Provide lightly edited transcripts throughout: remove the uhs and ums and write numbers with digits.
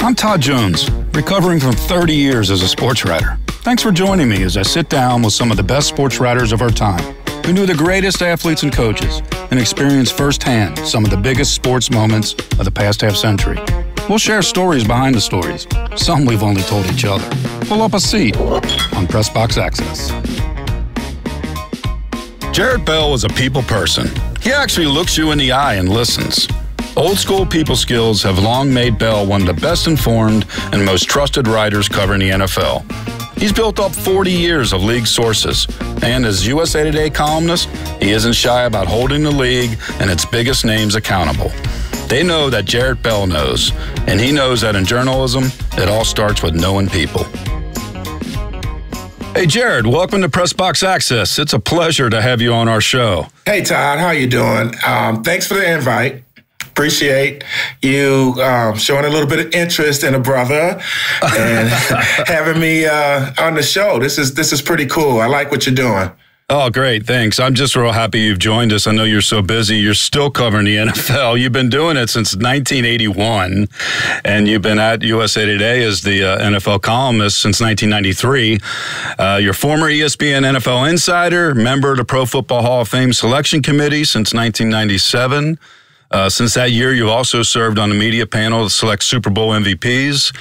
I'm Todd Jones, recovering from 30 years as a sports writer. Thanks for joining me as I sit down with some of the best sports writers of our time, who knew the greatest athletes and coaches and experienced firsthand some of the biggest sports moments of the past half century. We'll share stories behind the stories, some we've only told each other. Pull up a seat on Press Box Access. Jarrett Bell was a people person. He actually looks you in the eye and listens. Old school people skills have long made Bell one of the best informed and most trusted writers covering the NFL. He's built up 40 years of league sources, and as USA Today columnist, he isn't shy about holding the league and its biggest names accountable. They know that Jarrett Bell knows, and he knows that in journalism, it all starts with knowing people. Hey, Jared, welcome to Press Box Access. It's a pleasure to have you on our show. Hey, Todd, how you doing? Thanks for the invite. Appreciate you showing a little bit of interest in a brother and having me on the show. This is pretty cool. I like what you're doing. Oh, great. Thanks. I'm just real happy you've joined us. I know you're so busy. You're still covering the NFL. You've been doing it since 1981, and you've been at USA Today as the NFL columnist since 1993. You're former ESPN NFL insider, member of the Pro Football Hall of Fame Selection Committee since 1997. Since that year, you've also served on the media panel to select Super Bowl MVPs.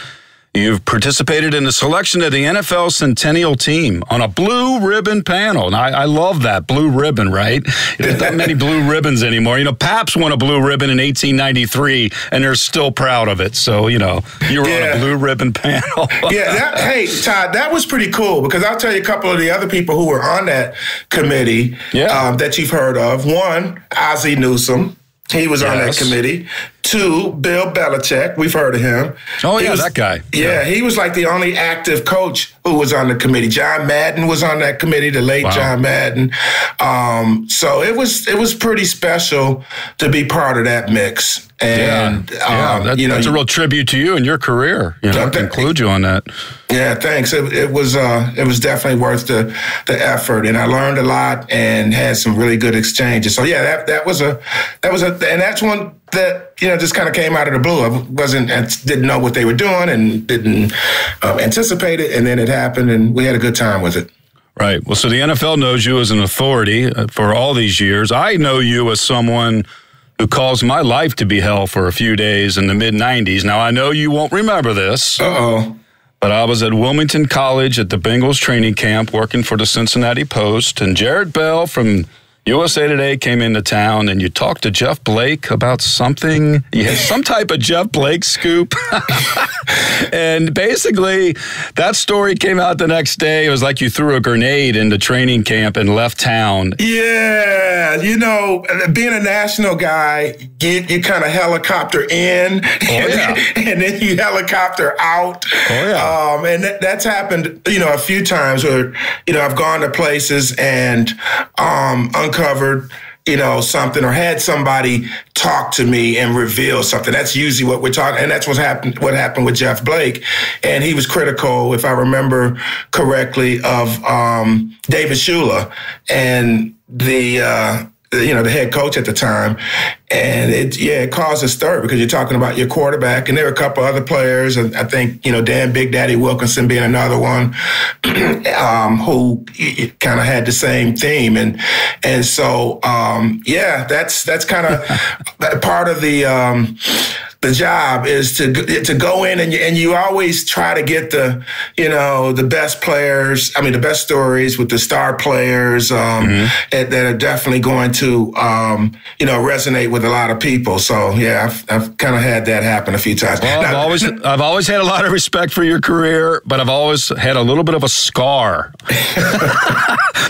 You've participated in the selection of the NFL Centennial team on a blue ribbon panel. And I love that, blue ribbon, right? There's not many blue ribbons anymore. You know, Paps won a blue ribbon in 1893, and they're still proud of it. So, you know, you were on a blue ribbon panel. Hey, Todd, that was pretty cool because I'll tell you a couple of the other people who were on that committee that you've heard of. One, Ozzie Newsome. He was on that committee. Two, Bill Belichick. We've heard of him. Oh, yeah, that guy. Yeah, he was like the only active coach who was on the committee. John Madden was on that committee, the late John Madden. So it was pretty special to be part of that mix. And that's a real tribute to you and your career. You know, to include you on that. Yeah, thanks. It was definitely worth the effort, and I learned a lot and had some really good exchanges. So yeah, that was and that's one that, you know, just kind of came out of the blue. I didn't know what they were doing and didn't anticipate it, and then it happened, and we had a good time with it. Right. Well, so the NFL knows you as an authority for all these years. I know you as someone who caused my life to be hell for a few days in the mid-'90s. Now, I know you won't remember this. Uh-oh. But I was at Wilmington College at the Bengals training camp working for the Cincinnati Post, and Jarrett Bell from USA Today came into town, and you talked to Jeff Blake about something. You had some type of Jeff Blake scoop. And basically, that story came out the next day. It was like you threw a grenade into training camp and left town. Yeah, you know, being a national guy, you kind of helicopter in, and then you helicopter out. Oh, yeah. And that's happened, you know, a few times where, you know, I've gone to places and uncovered, you know, something, or had somebody talk to me and reveal something. That's usually what we're talking, and that's what happened with Jeff Blake. And he was critical, if I remember correctly, of David Shula and the head coach at the time. And it caused a stir because you're talking about your quarterback, and there were a couple other players, and I think, you know, Dan Big Daddy Wilkinson being another one, who kind of had the same theme. And so, that's kind of part of the job is to go in and you always try to get the best players, the best stories with the star players that are definitely going to resonate with a lot of people. So yeah, I've kind of had that happen a few times. Well, I've always had a lot of respect for your career, but I've always had a little bit of a scar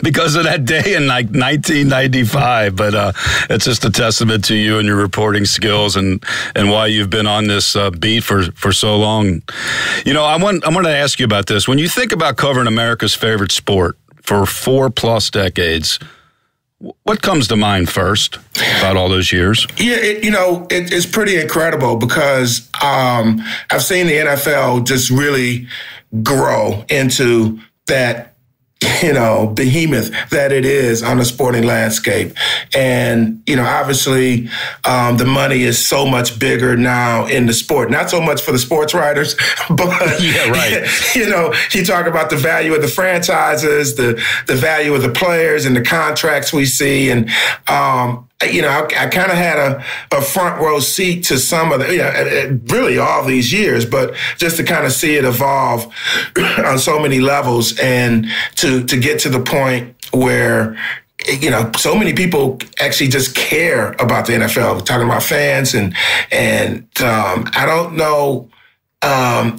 because of that day in like 1995. But it's just a testament to you and your reporting skills and why you've been on this beat for so long. You know, I wanted to ask you about this. When you think about covering America's favorite sport for 4+ decades, what comes to mind first about all those years? Yeah, it's pretty incredible because I've seen the NFL just really grow into that behemoth that it is on the sporting landscape. And, obviously the money is so much bigger now in the sport, not so much for the sports writers, but, yeah, right. You talk about the value of the franchises, the value of the players and the contracts we see. And, I kind of had a front row seat to some of the, really all these years, but just to kind of see it evolve on so many levels and to get to the point where, so many people actually just care about the NFL. We're talking about fans and I don't know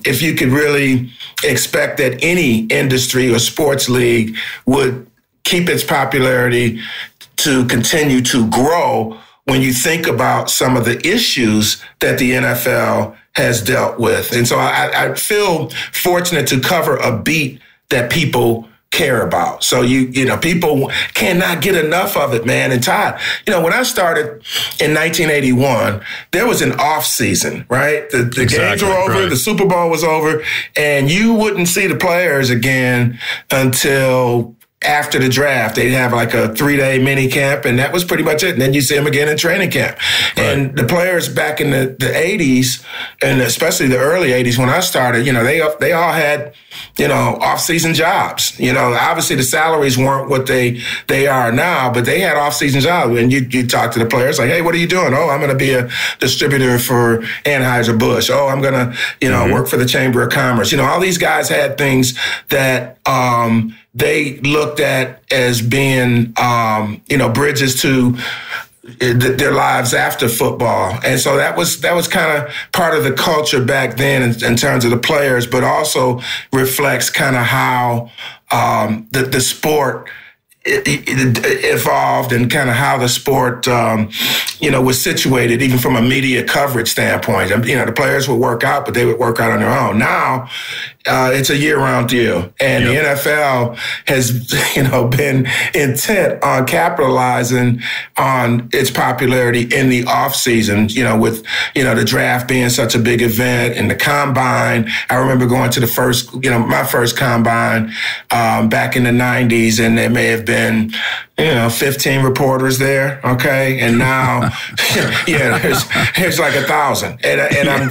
if you could really expect that any industry or sports league would keep its popularity to continue to grow when you think about some of the issues that the NFL has dealt with. And so I feel fortunate to cover a beat that people care about. So people cannot get enough of it, man. And Todd, when I started in 1981, there was an off season, right? The games were over, right. The Super Bowl was over, and you wouldn't see the players again until after the draft. They'd have like a 3-day mini camp, and that was pretty much it. And then you see them again in training camp. Right. And the players back in the 80s, and especially the early 80s when I started, they all had, off-season jobs. Obviously the salaries weren't what they are now, but they had off-season jobs. And you talk to the players like, hey, what are you doing? Oh, I'm going to be a distributor for Anheuser-Busch. Oh, I'm going to, work for the Chamber of Commerce. All these guys had things that, they looked at as being, bridges to their lives after football. And so that was kind of part of the culture back then in terms of the players, but also reflects kind of how the sport it evolved and kind of how the sport, was situated, even from a media coverage standpoint. The players would work out, but they would work out on their own. Now, it's a year-round deal, and the NFL has, been intent on capitalizing on its popularity in the off season. With the draft being such a big event and the combine. I remember going to the first, my first combine back in the 90s, and there may have been 15 reporters there. Okay, and now there's like 1,000, and I'm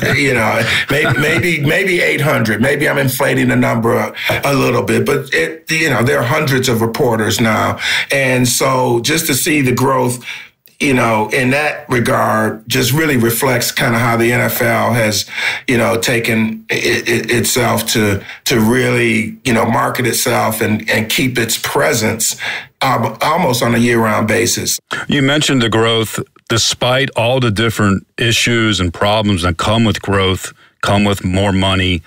maybe 800. Maybe I'm inflating the number a little bit, but there are hundreds of reporters now. And so just to see the growth, in that regard, just really reflects kind of how the NFL has, taken itself to really, market itself and keep its presence almost on a year-round basis. You mentioned the growth. Despite all the different issues and problems that come with growth, come with more money,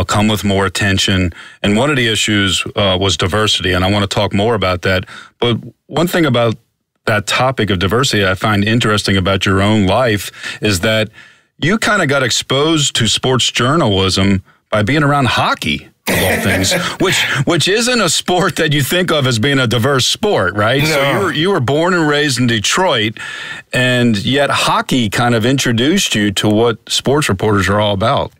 come with more attention. And one of the issues was diversity, and I want to talk more about that. But one thing about that topic of diversity I find interesting about your own life is that you kind of got exposed to sports journalism by being around hockey, of all things, which isn't a sport that you think of as being a diverse sport, right? No. So you were born and raised in Detroit, and yet hockey kind of introduced you to what sports reporters are all about.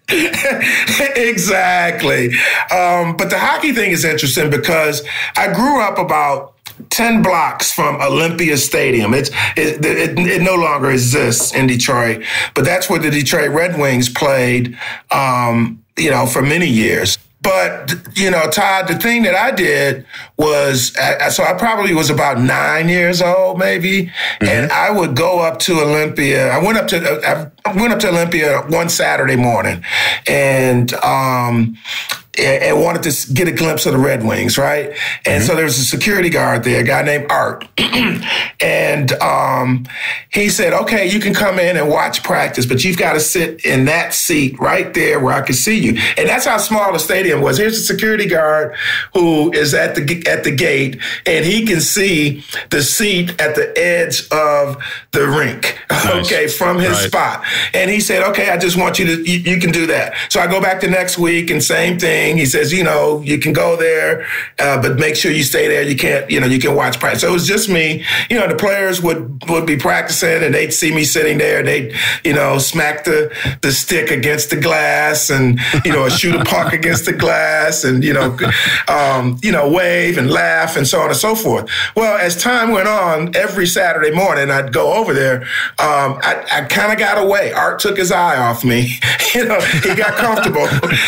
Exactly. But the hockey thing is interesting because I grew up about 10 blocks from Olympia Stadium. It no longer exists in Detroit, but that's where the Detroit Red Wings played, for many years. But, Todd, the thing that I did was, so I probably was about 9 years old, maybe, and I would go up to Olympia. I went up to Olympia one Saturday morning, and wanted to get a glimpse of the Red Wings, right? And so there was a security guard there, a guy named Art. And he said, okay, you can come in and watch practice, but you've got to sit in that seat right there where I can see you. And that's how small the stadium was. Here's a security guard who is at the gate, and he can see the seat at the edge of the rink, okay, from his spot. And he said, okay, I just want you to, you can do that. So I go back the next week and same thing. wing. He says, you know, you can go there, but make sure you stay there. You can't, you know, you can watch practice. So it was just me. You know, the players would be practicing, and they'd see me sitting there. They'd, you know, smack the stick against the glass, and, you know, shoot a puck against the glass, and, you know, wave and laugh and so on and so forth. Well, as time went on, every Saturday morning I'd go over there. I kind of got away. Art took his eye off me. You know, he got comfortable.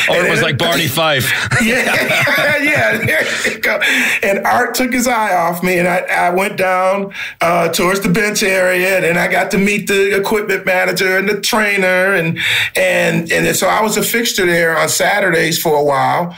It was like Barney Fife. Yeah, there you go. And Art took his eye off me, and I went down towards the bench area, and then I got to meet the equipment manager and the trainer, and so I was a fixture there on Saturdays for a while,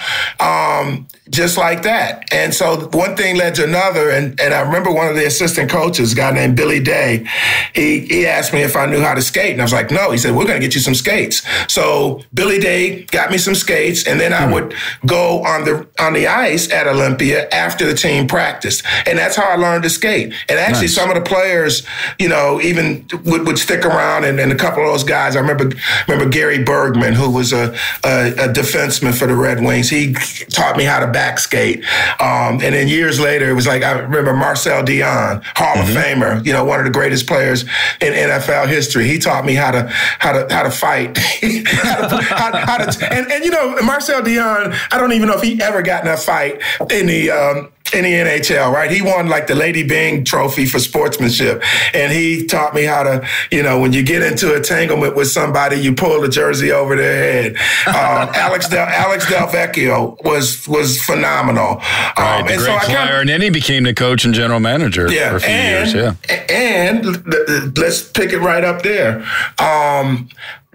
just like that. And so one thing led to another, and I remember one of the assistant coaches, a guy named Billy Day, he asked me if I knew how to skate, and I was like, no. He said, we're going to get you some skates. So Billy Day got me some skates, and then I would go on the ice at Olympia after the team practiced, and that's how I learned to skate. And actually, some of the players, you know, even would stick around, and a couple of those guys. I remember Gary Bergman, who was a defenseman for the Red Wings. He taught me how to back skate, and then years later, it was like, I remember Marcel Dion, Hall of Famer, you know, one of the greatest players in NFL history. He taught me how to fight, and you know, Marcel Dion, I don't even know if he ever got in a fight in the NHL, right? He won like the Lady Byng trophy for sportsmanship. And he taught me how to, you know, when you get into entanglement with somebody, you pull the jersey over their head. Alex Del Vecchio was phenomenal. Right, the great player. And then he became the coach and general manager for a few years. Yeah. And let's pick it right up there.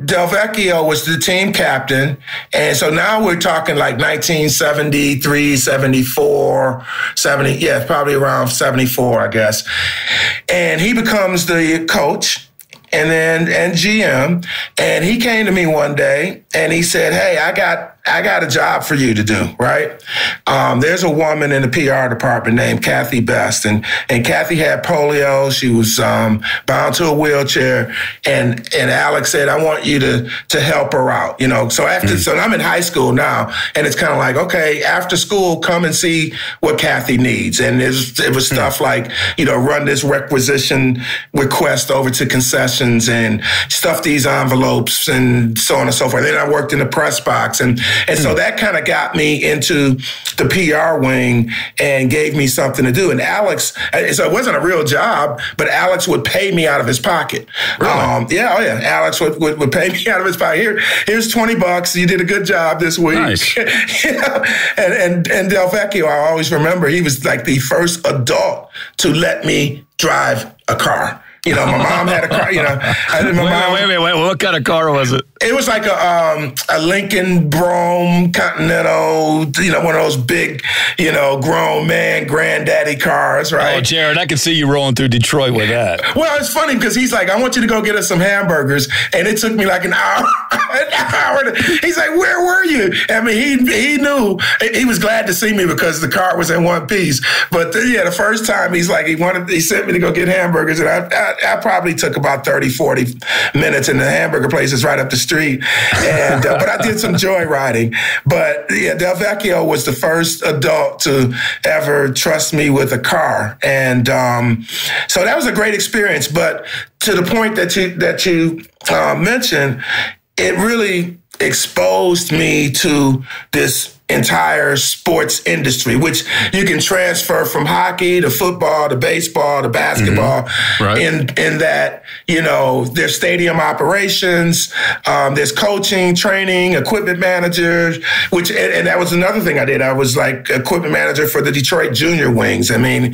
Del Vecchio was the team captain. And so now we're talking like 1973, 74, 70. Yeah, probably around 74, I guess. And he becomes the coach and GM. And he came to me one day and he said, hey, I got a job for you to do, right? There's a woman in the PR department named Kathy Best, and Kathy had polio. She was bound to a wheelchair, and Alex said, I want you to help her out, you know. So so I'm in high school now, and it's kind of like, okay, after school, come and see what Kathy needs. And it was stuff like, you know, run this requisition request over to concessions and stuff these envelopes and so on and so forth. Then I worked in the press box, and so that kind of got me into the PR wing and gave me something to do. And Alex, so it wasn't a real job, but Alex would pay me out of his pocket. Really? Yeah. Alex would pay me out of his pocket. Here's $20. You did a good job this week. Nice. You know? And Del Vecchio, I always remember, he was like the first adult to let me drive a car. You know, my mom had a car, you know. Wait. What kind of car was it? It was like a Lincoln Brougham Continental, you know, one of those big, you know, grown man granddaddy cars, right? Oh, Jared, I can see you rolling through Detroit with that. Well, it's funny because he's like, I want you to go get us some hamburgers. And it took me like an hour. He's like, where were you? I mean, he knew. He was glad to see me because the car was in one piece. But the first time he's like, he sent me to go get hamburgers. And I probably took about 30, 40 minutes, and the hamburger place is right up the street. And but I did some joyriding. But yeah, Del Vecchio was the first adult to ever trust me with a car. And so that was a great experience. But to the point that you mentioned, it really exposed me to this entire sports industry, which you can transfer from hockey to football to baseball to basketball. Right. In that, you know, there's stadium operations, there's coaching, training, equipment managers, and that was another thing I did. I was like equipment manager for the Detroit Junior Wings. I mean,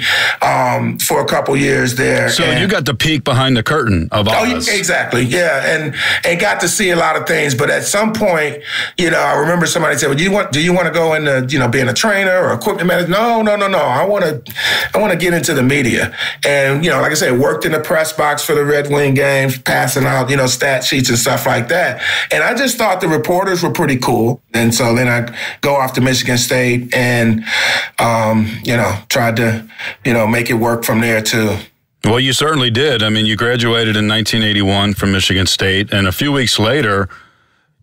for a couple years there. So you got the peek behind the curtain of all this. Exactly. Yeah. And got to see a lot of things. But at some point, you know, I remember somebody said, well, do you want to go into, you know, being a trainer or equipment manager? No. I want to get into the media. And, you know, like I said, worked in the press box for the Red Wing games, passing out, you know, stat sheets and stuff like that. And I just thought the reporters were pretty cool. And so then I go off to Michigan State and, you know, tried to, you know, make it work from there too. Well, you certainly did. I mean, you graduated in 1981 from Michigan State, and a few weeks later,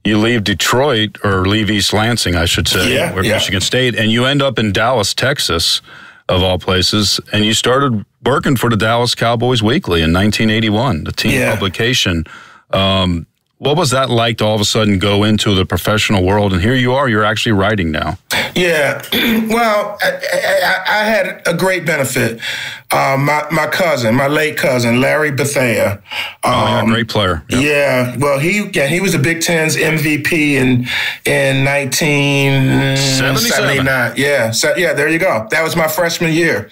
you leave Detroit, or leave East Lansing, I should say, Michigan State, and you end up in Dallas, Texas, of all places, and you started working for the Dallas Cowboys Weekly in 1981, the team publication. What was that like to all of a sudden go into the professional world? And here you are, you're actually writing now. Yeah, well, I had a great benefit. My cousin, my late cousin, Larry Bethea. Great player. Yep. Yeah, well, he was the Big Ten's MVP in 1979. Yeah, there you go. That was my freshman year,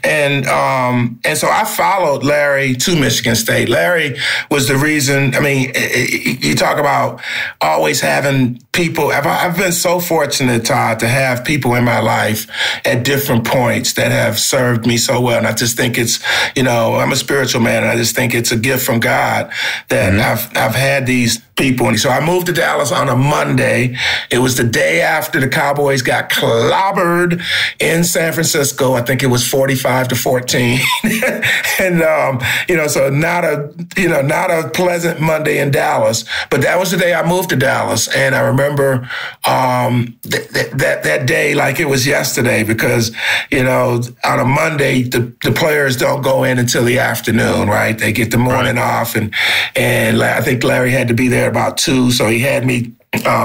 and so I followed Larry to Michigan State. Larry was the reason. I mean, you talk about always having people. I've been so fortunate, Todd, to have people in my life at different points that have served me so well. And I just think it's, I'm a spiritual man, and I just think it's a gift from God that I've had these people. And so I moved to Dallas on a Monday. It was the day after the Cowboys got clobbered in San Francisco. I think it was 45-14. And, so not a pleasant Monday in Dallas, but that was the day I moved to Dallas. And I remember that day like it was yesterday, because, on a Monday, the players don't go in until the afternoon, right? They get the morning off. And I think Larry had to be there about 2, so he had me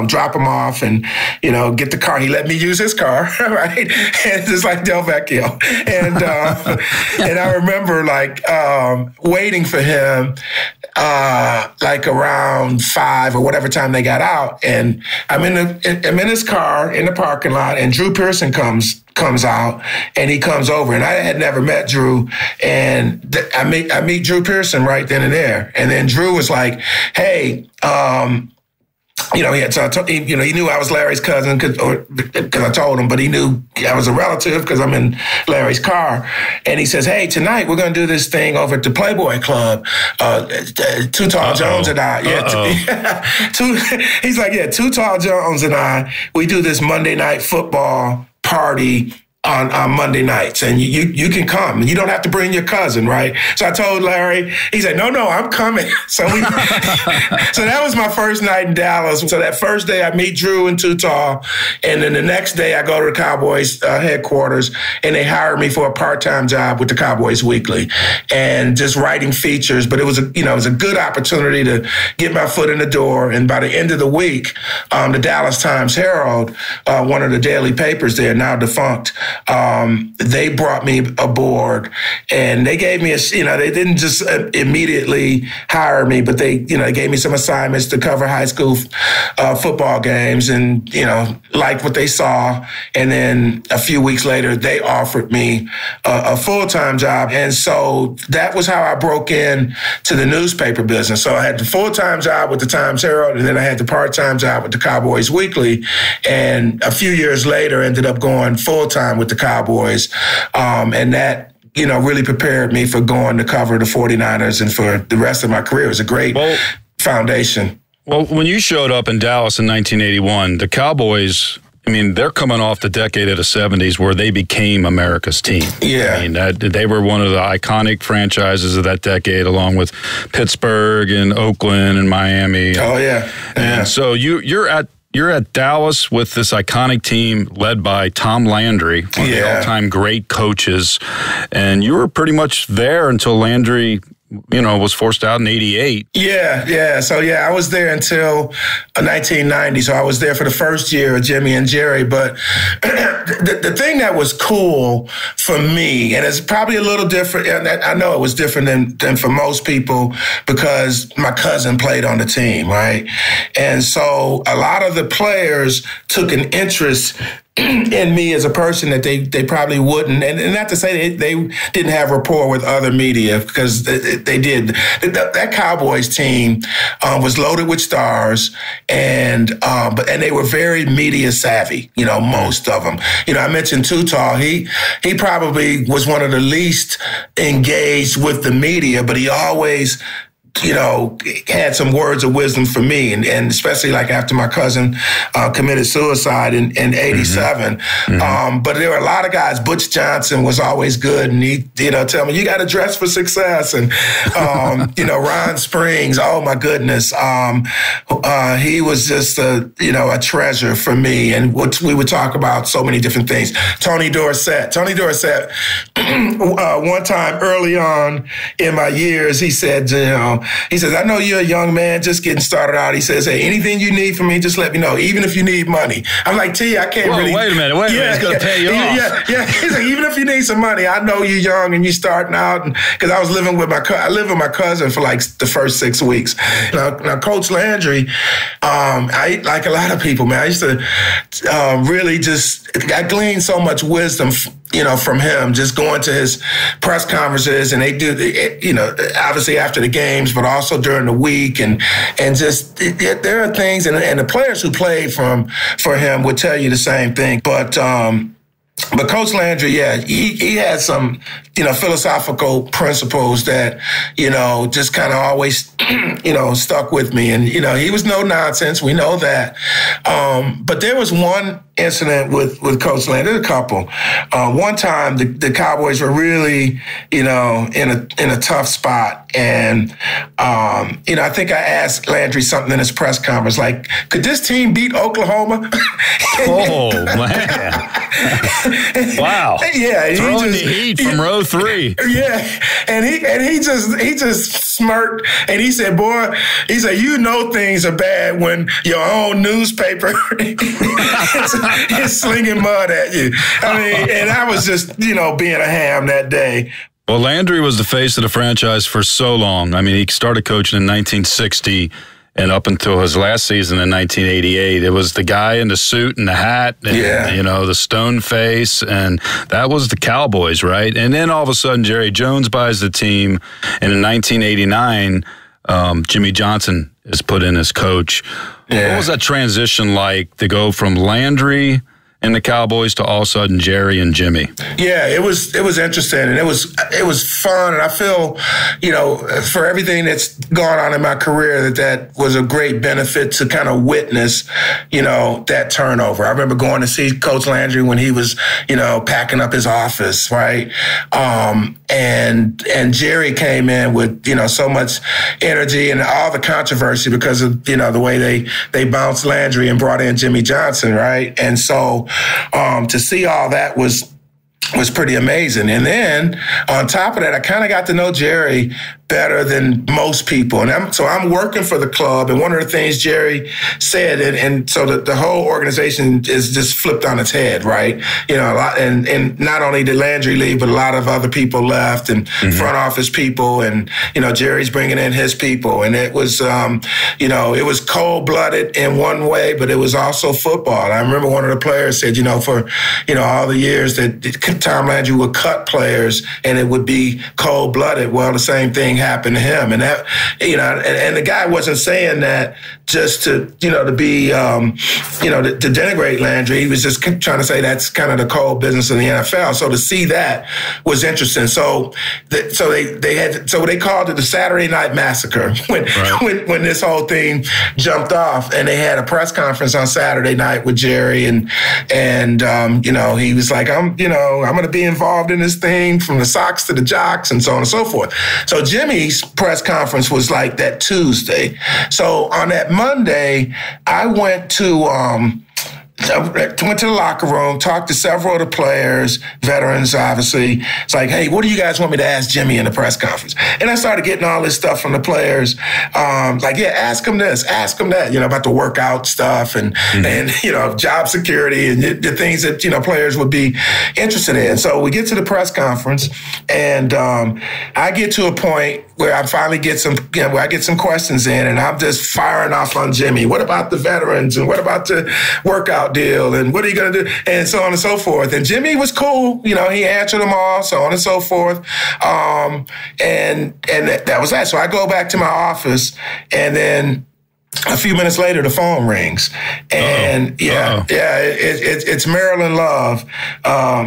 drop him off and, get the car. He let me use his car, right? And just like Del Vecchio. And and I remember waiting for him around 5 or whatever time they got out. And I'm in his car in the parking lot, and Drew Pearson comes out, and he comes over, and I had never met Drew, and I meet Drew Pearson right then and there. And then Drew was like, "Hey, he knew I was Larry's cousin because I told him, but he knew I was a relative because I'm in Larry's car. And he says, hey, tonight we're going to do this thing over at the Playboy Club. Too Tall Jones and I. He's like, Too Tall Jones and I, we do this Monday night football party on Monday nights, and you can come, and you don't have to bring your cousin, right? So I told Larry, he said, no, I'm coming. So so that was my first night in Dallas. So that first day I meet Drew and Too Tall, and then the next day I go to the Cowboys headquarters, and they hire me for a part-time job with the Cowboys Weekly, and just writing features. But it was a good opportunity to get my foot in the door. And by the end of the week, the Dallas Times-Herald, one of the daily papers there, now defunct, they brought me aboard, and they gave me they didn't just immediately hire me, but they gave me some assignments to cover high school football games, and liked what they saw. And then a few weeks later, they offered me a full-time job. And so that was how I broke in to the newspaper business. So I had the full-time job with the Times-Herald, and then I had the part-time job with the Cowboys Weekly. And a few years later, ended up going full-time with the Cowboys. And that, really prepared me for going to cover the 49ers and for the rest of my career. It was a great foundation. Well, when you showed up in Dallas in 1981, the Cowboys, they're coming off the decade of the 70s where they became America's team. Yeah. They were one of the iconic franchises of that decade, along with Pittsburgh and Oakland and Miami. Oh, yeah. And so you're at Dallas with this iconic team led by Tom Landry, one of the all-time great coaches, and you were pretty much there until Landry, was forced out in 88. Yeah. So, I was there until 1990. So I was there for the first year of Jimmy and Jerry. But the thing that was cool for me, and it's probably a little different, and I know it was different than for most people, because my cousin played on the team, right? And so a lot of the players took an interest in me as a person that they probably wouldn't, and not to say they didn't have rapport with other media, because they did. That Cowboys team was loaded with stars, and they were very media savvy. Most of them. I mentioned Too Tall. He probably was one of the least engaged with the media, but he always had some words of wisdom for me, and especially like after my cousin committed suicide in 87. But there were a lot of guys. Butch Johnson was always good, and he, tell me, you got to dress for success. And, Ron Springs, oh my goodness. He was just a treasure for me. And we would talk about so many different things. Tony Dorsett, one time early on in my years, he said, he says, I know you're a young man just getting started out. He says, hey, anything you need from me, just let me know, even if you need money. I'm like, T, I can't really. Wait a minute. It's going to pay you off. Yeah. He's like, even if you need some money, I know you're young and you're starting out. Because I was living with I lived with my cousin for like the first 6 weeks. Now Coach Landry, I like a lot of people, man. I used to really I gleaned so much wisdom from him, just going to his press conferences, and they do, obviously after the games, but also during the week, and just there are things, and the players who played for him would tell you the same thing. But Coach Landry, he had some, philosophical principles that, just kind of always, stuck with me. And, he was no nonsense. We know that. But there was one incident with Coach Landry, a couple. One time the Cowboys were really, in a tough spot. And, I think I asked Landry something in his press conference, like, could this team beat Oklahoma? Oh, man. Wow. Yeah. Throwing the heat from row 3. Yeah. And he just smirked, and he said, boy, things are bad when your own newspaper is slinging mud at you. I mean, and I was just, being a ham that day. Well, Landry was the face of the franchise for so long. I mean, he started coaching in 1960, and up until his last season in 1988, it was the guy in the suit and the hat, and, the stone face, and that was the Cowboys, right? And then all of a sudden, Jerry Jones buys the team, and in 1989, Jimmy Johnson is put in as coach. Yeah. What was that transition like to go from Landry and the Cowboys to all of a sudden Jerry and Jimmy? Yeah, it was interesting, and it was fun, and I feel, for everything that's gone on in my career, that was a great benefit to kind of witness, that turnover. I remember going to see Coach Landry when he was, packing up his office, right? And Jerry came in with, so much energy and all the controversy because of, the way they bounced Landry and brought in Jimmy Johnson, right? And so to see all that was pretty amazing. And then on top of that, I kind of got to know Jerry better than most people. And I'm working for the club. And one of the things Jerry said, and so the whole organization is just flipped on its head, right? A lot, and not only did Landry leave, but a lot of other people left, and front office people, and, Jerry's bringing in his people. And it was, it was cold-blooded in one way, but it was also football. I remember one of the players said, for, all the years that Tom Landry would cut players and it would be cold-blooded. Well, the same thing happened to him. And that, and the guy wasn't saying that just to, to be, to denigrate Landry. He was just trying to say that's kind of the cold business of the NFL. So to see that was interesting. So they called it the Saturday Night Massacre when this whole thing jumped off, and they had a press conference on Saturday night with Jerry, and he was like, I'm going to be involved in this thing from the Sox to the Jocks and so on and so forth. So Jimmy's press conference was like that Tuesday. So on that Monday, I went to the locker room, talked to several of the players, veterans, obviously. It's like, hey, what do you guys want me to ask Jimmy in the press conference? And I started getting all this stuff from the players. Ask him this, ask him that, about the workout stuff and job security and the things that, players would be interested in. So we get to the press conference, and I get to a point where I finally get some questions in, and I'm just firing off on Jimmy. What about the veterans? And what about the workout deal? And what are you going to do? And so on and so forth. And Jimmy was cool. He answered them all, so on and so forth. And that was that. So I go back to my office, and then a few minutes later, the phone rings, and it's Marilyn Love,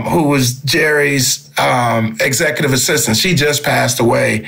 who was Jerry's executive assistant. She just passed away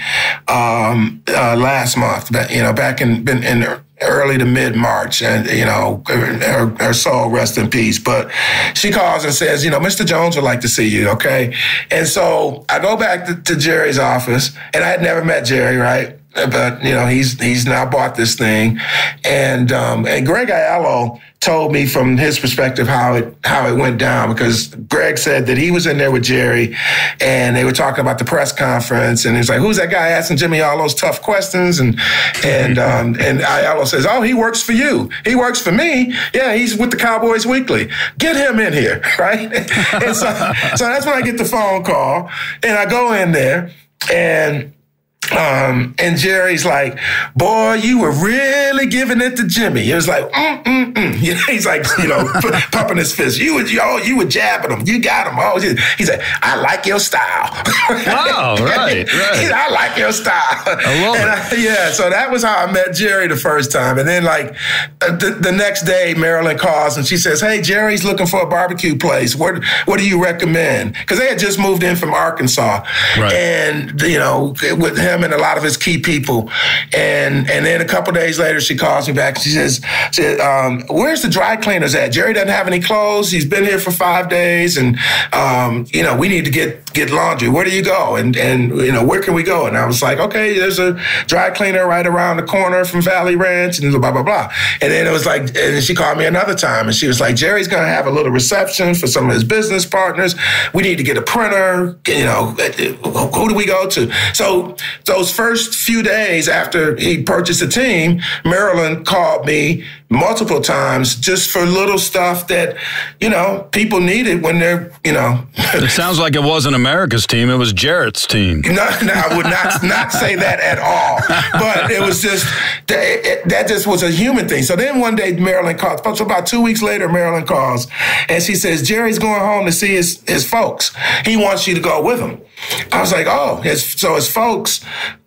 last month. Back in early to mid-March, and her soul rest in peace. But she calls and says, Mr. Jones would like to see you. Okay, and so I go back to Jerry's office, and I had never met Jerry, right? But he's now bought this thing, and Greg Aiello told me from his perspective how it went down, because Greg said that he was in there with Jerry, and they were talking about the press conference, and he's like, "Who's that guy asking Jimmy all those tough questions?" And Aiello says, "Oh, he works for you. He works for me. Yeah, he's with the Cowboys Weekly. Get him in here, right?" And so that's when I get the phone call, and I go in there, and Jerry's like, "Boy, you were really giving it to Jimmy." It was like, He's like, pumping his fist. You were jabbing him. You got him. Oh, he said, "I like your style." Wow, right. I like your style. I love it. So that was how I met Jerry the first time. And then the next day, Marilyn calls and she says, "Hey, Jerry's looking for a barbecue place. What do you recommend?" Because they had just moved in from Arkansas. Right. And, with him and a lot of his key people. And then a couple days later, she calls me back and she says, "Where's the dry cleaners at? Jerry doesn't have any clothes. He's been here for 5 days, and we need to get laundry. Where do you go? And where can we go?" And I was like, "Okay, there's a dry cleaner right around the corner from Valley Ranch," and blah, blah, blah. And then it was like, and she called me another time, and she was like, "Jerry's going to have a little reception for some of his business partners. We need to get a printer. Who do we go to?" So those first few days after he purchased the team, Marilyn called me multiple times just for little stuff that, people needed when they're, It sounds like it wasn't America's team. It was Jarrett's team. No, I would not say that at all. But it was just, that just was a human thing. So then one day Marilyn calls. So about 2 weeks later, Marilyn calls and she says, "Jerry's going home to see his folks. He wants you to go with him." I was like, "Oh," so his folks,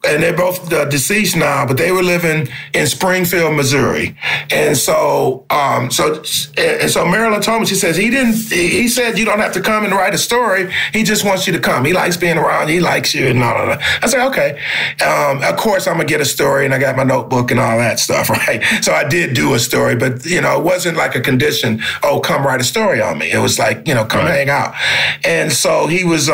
and they're both deceased now, but they were living in Springfield, Missouri. And so Marilyn told me, she says, he said, "You don't have to come and write a story. He just wants you to come. He likes being around. He likes you," and all of that. I said, "Okay." Of course, I'm going to get a story, and I got my notebook and all that stuff, right? So I did do a story, but, it wasn't like a condition, "Oh, come write a story on me." It was like, come hang out. And so he was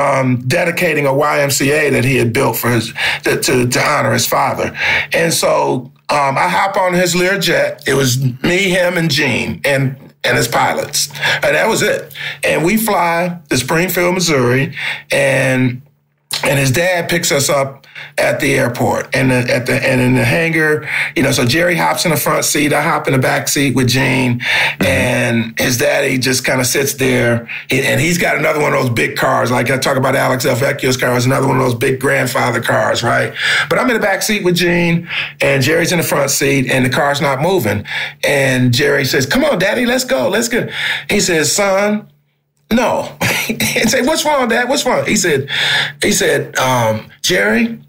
dedicating a YMCA that he had built for to honor his father. And so I hop on his Learjet. It was me, him, and Gene, and his pilots. And that was it. And we fly to Springfield, Missouri, and his dad picks us up at the airport, and in the hangar, so Jerry hops in the front seat, I hop in the back seat with Gene, and his daddy just kind of sits there, and he's got another one of those big cars, like I talk about Alex Vecchio's car, is another one of those big grandfather cars, right? But I'm in the back seat with Gene, and Jerry's in the front seat, and the car's not moving, and Jerry says, "Come on, Daddy, let's go. He says, "Son, no." And say, "What's wrong, Dad? What's wrong?" He said, "Jerry,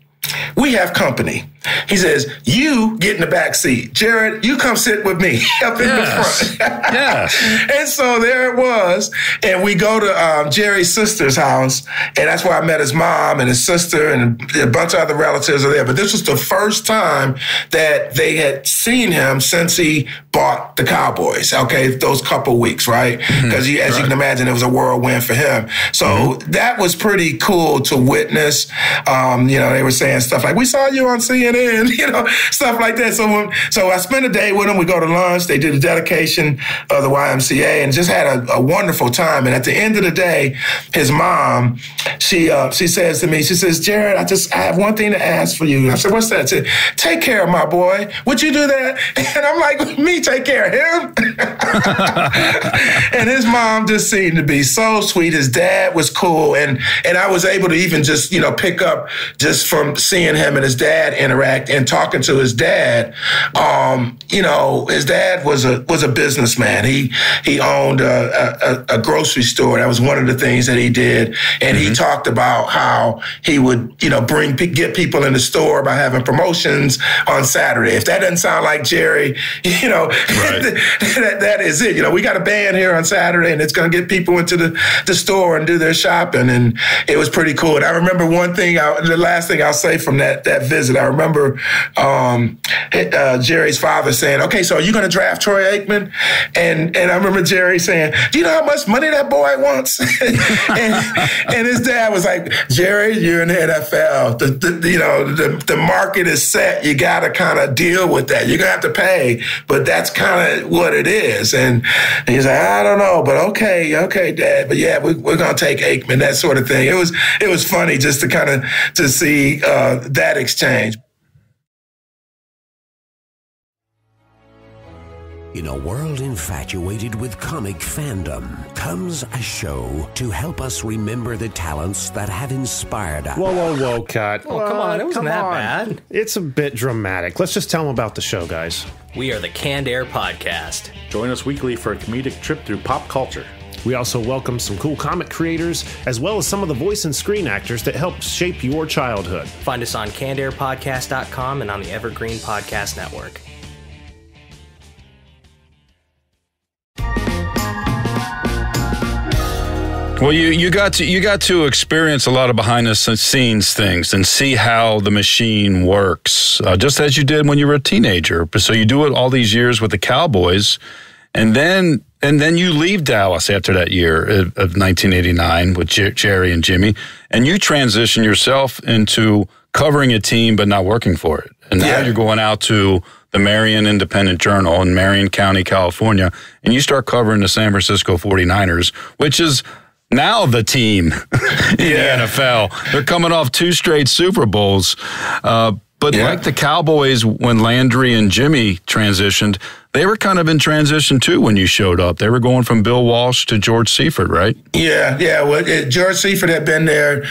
we have company." He says, "You get in the back seat. Jarrett, you come sit with me up in the front." Yes. And so there it was. And we go to Jerry's sister's house. And that's where I met his mom and his sister, and a bunch of other relatives are there. But this was the first time that they had seen him since he bought the Cowboys, okay, those couple weeks, right? Because as you can imagine, it was a whirlwind for him. So that was pretty cool to witness. They were saying stuff like, "We saw you on CNN," stuff like that. So I spent a day with them. We go to lunch. They did a dedication of the YMCA and just had a wonderful time. And at the end of the day, his mom, she says to me, she says, "Jarrett, I have one thing to ask for you." And I said, "What's that?" She said, "Take care of my boy. Would you do that?" And I'm like, "Me take care of him?" And his mom just seemed to be so sweet. His dad was cool. And I was able to even just, pick up just from seeing him and his dad interact interact and talking to his dad, his dad was a businessman. He owned a grocery store. That was one of the things that he did. And he talked about how he would, get people in the store by having promotions on Saturday. If that doesn't sound like Jerry, that is it. We got a band here on Saturday, and it's going to get people into the store and do their shopping. And it was pretty cool. And I remember one thing, the last thing I'll say from that visit, I remember Jerry's father saying, okay, so are you going to draft Troy Aikman? And I remember Jerry saying, do you know how much money that boy wants? and his dad was like, Jerry, you're in the NFL. The market is set. You got to kind of deal with that. You're going to have to pay, but that's kind of what it is. And he's like, I don't know, but okay, Dad. But yeah, we're going to take Aikman, that sort of thing. It was funny just to kind of to see that exchange. In a world infatuated with comic fandom comes a show to help us remember the talents that have inspired us. Whoa, Cut. Oh, come on. It wasn't that bad. It's a bit dramatic. Let's just tell them about the show, guys. We are the Canned Air Podcast. Join us weekly for a comedic trip through pop culture. We also welcome some cool comic creators, as well as some of the voice and screen actors that helped shape your childhood. Find us on cannedairpodcast.com and on the Evergreen Podcast Network. Well, you got to experience a lot of behind the scenes things and see how the machine works, just as you did when you were a teenager. So you do it all these years with the Cowboys, and then you leave Dallas after that year of 1989 with Jerry and Jimmy, and you transition yourself into covering a team but not working for it. And now you're going out to the Marion Independent Journal in Marion County, California, and you start covering the San Francisco 49ers, which is now the team in the NFL. They're coming off 2 straight Super Bowls. But like the Cowboys, when Landry and Jimmy transitioned, they were kind of in transition too when you showed up. They were going from Bill Walsh to George Seifert, right? Yeah. Well, George Seifert had been there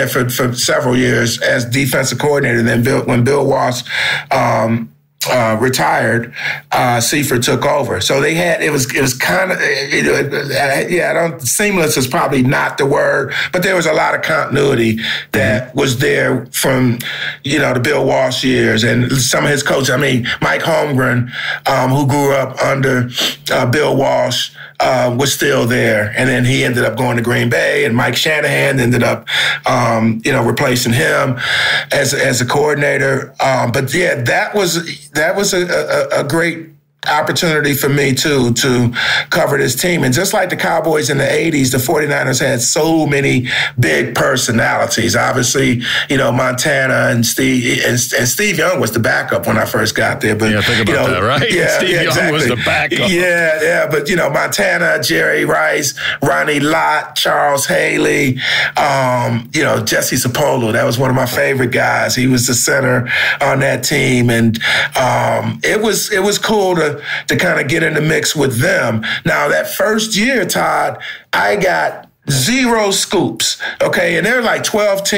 for several years as defensive coordinator. Then when Bill Walsh retired, Seifert took over. So they had, it was kind of, seamless is probably not the word, but there was a lot of continuity that was there from, the Bill Walsh years and some of his coaches. I mean, Mike Holmgren, who grew up under Bill Walsh, was still there. And then he ended up going to Green Bay, and Mike Shanahan ended up, replacing him as a coordinator. But yeah, that was a great opportunity for me too to cover this team. And just like the Cowboys in the 80s, the 49ers had so many big personalities. Obviously, Montana and Steve Young was the backup when I first got there. But think about that, right? Steve Young exactly. was the backup. But Montana, Jerry Rice, Ronnie Lott, Charles Haley, Jesse Sapolo. That was one of my favorite guys. He was the center on that team, and it was cool to kind of get in the mix with them. Now, that first year, Todd, I got 0 scoops, okay? And there were like 12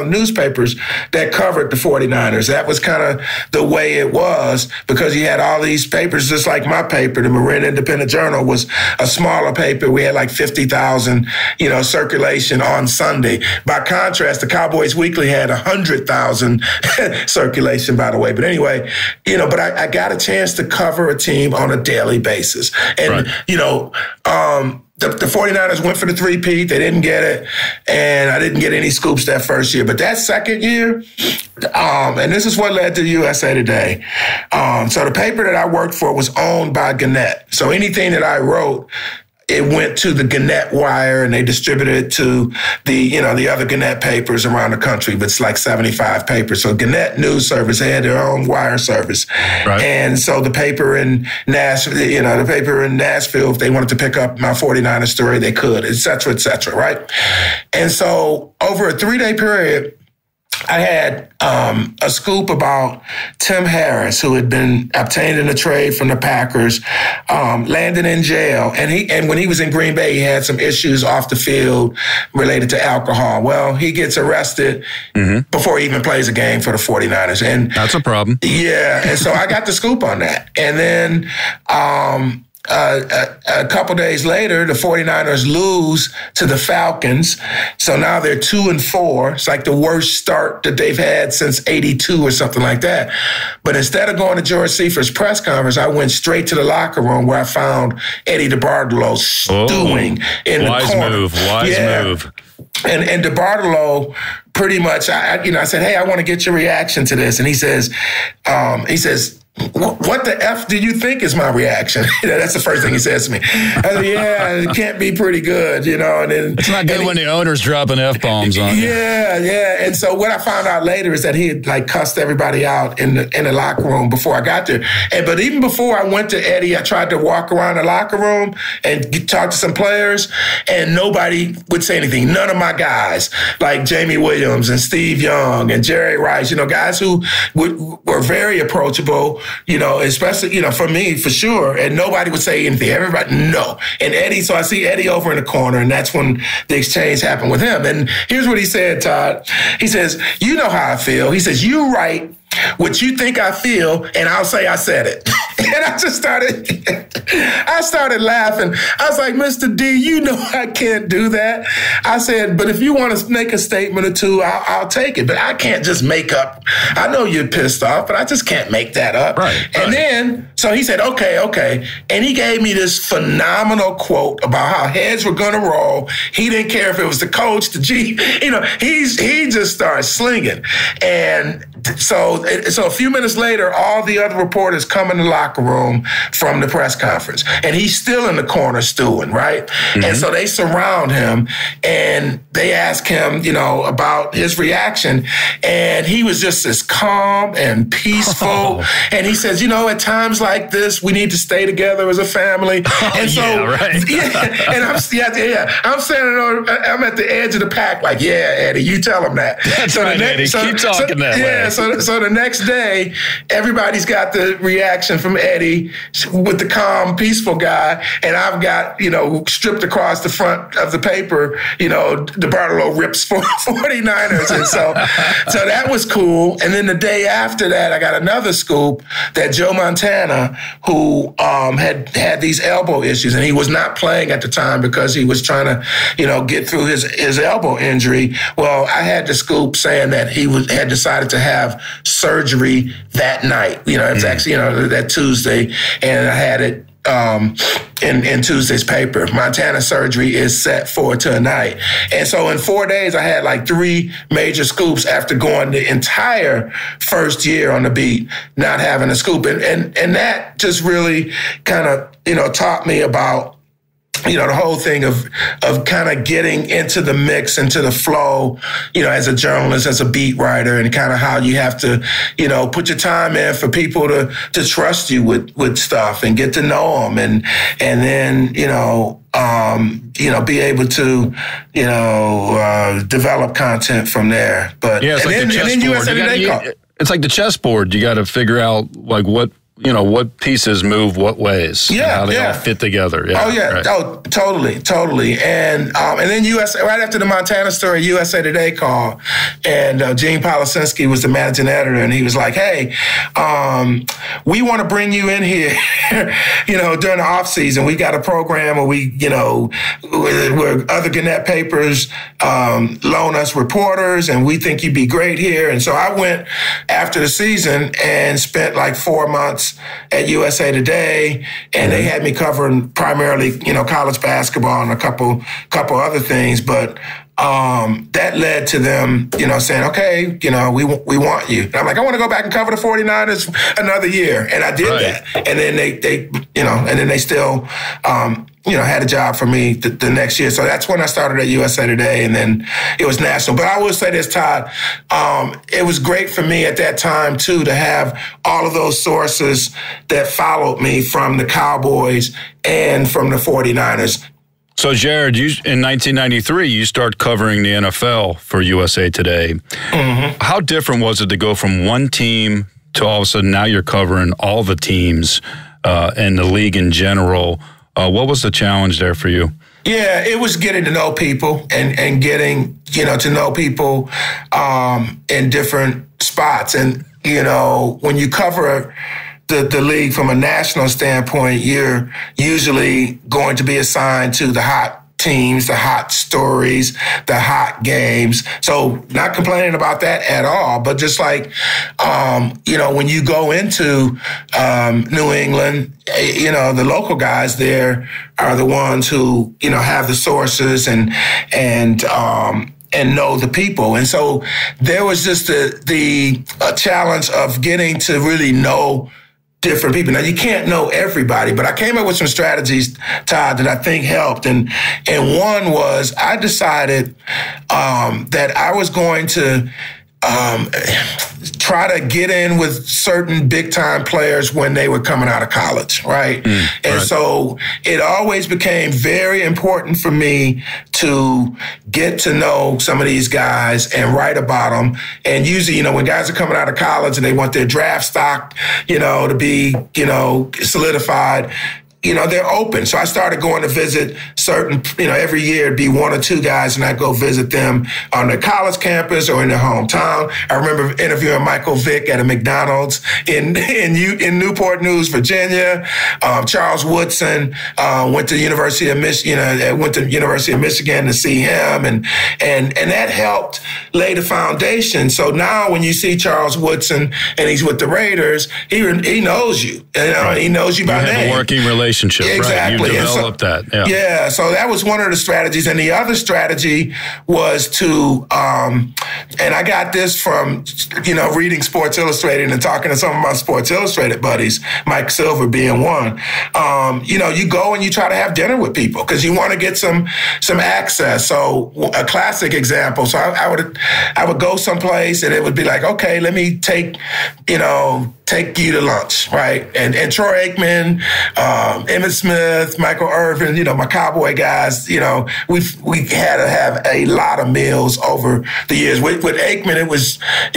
newspapers that covered the 49ers. That was kind of the way it was because you had all these papers, just like my paper. The Marin Independent Journal was a smaller paper. We had like 50,000, circulation on Sunday. By contrast, the Cowboys Weekly had 100,000 circulation, by the way. But anyway, but I got a chance to cover a team on a daily basis. And, The 49ers went for the 3-peat. They didn't get it, and I didn't get any scoops that first year. But that second year, and this is what led to USA Today. So the paper that I worked for was owned by Gannett. So anything that I wrote, it went to the Gannett Wire, and they distributed it to the other Gannett papers around the country. But it's like 75 papers. So Gannett News Service, they had their own wire service. Right. And so the paper in Nashville, if they wanted to pick up my 49ers story, they could, et cetera, right? And so over a 3-day period, I had a scoop about Tim Harris, who had been obtained in a trade from the Packers, landed in jail. And when he was in Green Bay, he had some issues off the field related to alcohol. Well, he gets arrested before he even plays a game for the 49ers. And that's a problem. Yeah. And so I got the scoop on that. And then a couple days later, the 49ers lose to the Falcons. So now they're 2-4. It's like the worst start that they've had since '82 or something like that. But instead of going to George Seifert press conference, I went straight to the locker room where I found Eddie DeBartolo stewing in the corner. Wise move. And DeBartolo pretty much, I said, hey, I want to get your reaction to this. And he says, what the F do you think is my reaction? That's the first thing he says to me. I said, yeah, it can't be pretty good, And then, it's not good when the owner's dropping F-bombs on you. Yeah. And so what I found out later is that he had cussed everybody out in the locker room before I got there. But even before I went to Eddie, I tried to walk around the locker room and talk to some players, and nobody would say anything. None of my guys, like Jamie Williams and Steve Young and Jerry Rice, guys who were very approachable, especially, for me, for sure. And nobody would say anything. Everybody, no. And Eddie, so I see Eddie over in the corner, and that's when the exchange happened with him. And here's what he said, Todd. He says, you know how I feel. He says, you write what you think I feel, and I'll say I said it. And I just started laughing. I was like, Mr. D, I can't do that. I said, but if you want to make a statement or two, I'll take it. But I can't just make up. I know you're pissed off, but I just can't make that up. Right. And then, so he said, okay. And he gave me this phenomenal quote about how heads were going to roll. He didn't care if it was the coach, the G. He just started slinging. And so a few minutes later, all the other reporters come in the locker room from the press conference, and he's still in the corner stewing, right? Mm-hmm. And so they surround him, and they ask him, about his reaction, and he was just as calm and peaceful. And he says, at times like this, we need to stay together as a family. And so, and I'm standing I'm at the edge of the pack, like, yeah, Eddie, you tell him that. That's right, Eddie. Keep talking that way. Yeah, so the next day, everybody's got the reaction from Eddie with the calm, peaceful guy, and I've got, stripped across the front of the paper, DeBartolo rips for 49ers. And so that was cool. And then the day after that, I got another scoop that Joe Montana, who had these elbow issues, and he was not playing at the time because he was trying to, get through his elbow injury. Well, I had the scoop saying that he had decided to have surgery that night. It was actually, that Tuesday, and I had it in Tuesday's paper. Montana surgery is set for tonight. And so in 4 days, I had like 3 major scoops after going the entire first year on the beat, not having a scoop. And that just really kind of, taught me about, the whole thing of kind of getting into the mix, into the flow, as a journalist, as a beat writer, and kind of how you have to, put your time in for people to trust you with stuff and get to know them, and then, be able to, develop content from there. But yeah, it's like the chessboard. It's like the chessboard. You got to figure out like what pieces move what ways. Yeah, how they all fit together. Yeah, oh, yeah. Right. Oh, totally. And then right after the Montana story, USA Today called, and Gene Policinski was the managing editor, and he was like, hey, we want to bring you in here, during the off season. We got a program where where other Gannett papers loan us reporters, and we think you'd be great here. And so I went after the season and spent like 4 months at USA Today, and they had me covering primarily, college basketball and a couple other things. But that led to them, saying, okay, we want you. And I'm like, I want to go back and cover the 49ers another year. And I did that. And then they still, had a job for me the next year. So that's when I started at USA Today, and then it was national. But I will say this, Todd, it was great for me at that time, too, to have all of those sources that followed me from the Cowboys and from the 49ers. So, Jared, in 1993, you start covering the NFL for USA Today. Mm-hmm. How different was it to go from one team to all of a sudden now you're covering all the teams and the league in general? What was the challenge there for you? Yeah, it was getting to know people and getting, to know people in different spots. And, when you cover the league from a national standpoint, you're usually going to be assigned to the hot teams, the hot stories, the hot games. So not complaining about that at all, but just like, when you go into New England, the local guys there are the ones who, have the sources and know the people. And so there was just the challenge of getting to really know different people. Now, you can't know everybody, but I came up with some strategies, Todd, that I think helped. And one was I decided that I was going to try to get in with certain big-time players when they were coming out of college, right? And so it always became very important for me to get to know some of these guys and write about them. And usually, when guys are coming out of college and they want their draft stock, to be, solidified, they're open. So I started going to visit certain, every year it'd be one or two guys, and I'd go visit them on their college campus or in their hometown. I remember interviewing Michael Vick at a McDonald's in Newport News, Virginia. Charles Woodson went to University of Michigan to see him, and that helped lay the foundation. So now when you see Charles Woodson and he's with the Raiders, he knows you. He knows you by name. You have a working relationship, exactly. Right? You developed that. Yeah, so that was one of the strategies. And the other strategy was to, and I got this from, reading Sports Illustrated and talking to some of my Sports Illustrated buddies, Mike Silver being one. You go and you try to have dinner with people because you want to get some access. So a classic example. So I would go someplace and it would be like, okay, let me take you to lunch, right? And Troy Aikman, Emmitt Smith, Michael Irvin, my Cowboy guys, we had to have a lot of meals over the years. With Aikman, it